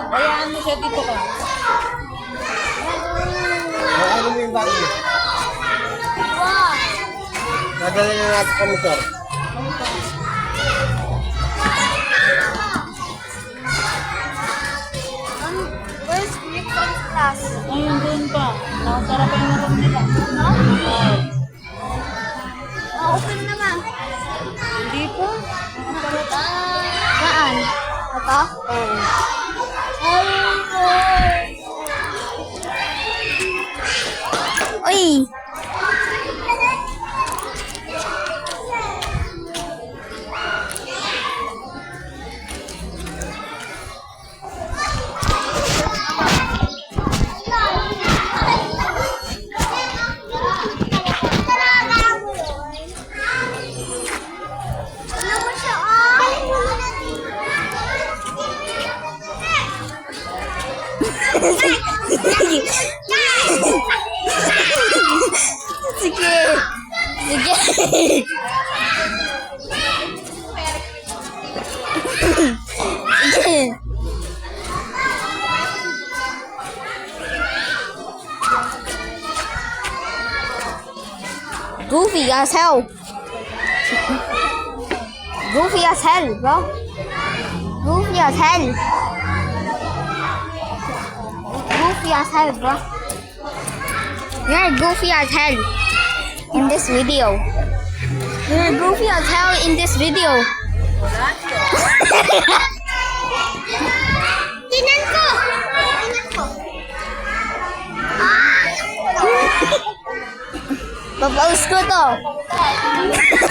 Hayaan mo siya dito ka. Ano mo yung bago? Nadali na natin sa motor. Where's Nick's class? Ayun, doon pa. Nakasarap yung room nila. Open naman. Hindi po. Saan? Ito? Uy! Ano mo siya? Sige. Sige. Sige. Goofy as hell. Goofy as hell, bro. Goofy as hell. Goofy as hell, bro. You're goofy as hell in this video. You're goofy as hell in this video. Tinan ko! Tinan ko! Papaus ko to.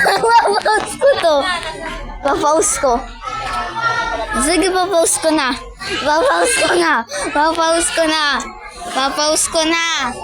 Papaus ko to. Papaus ko. Sige, papaus ko na. Papaus ko na. Papaus ko na. Papaus ko na.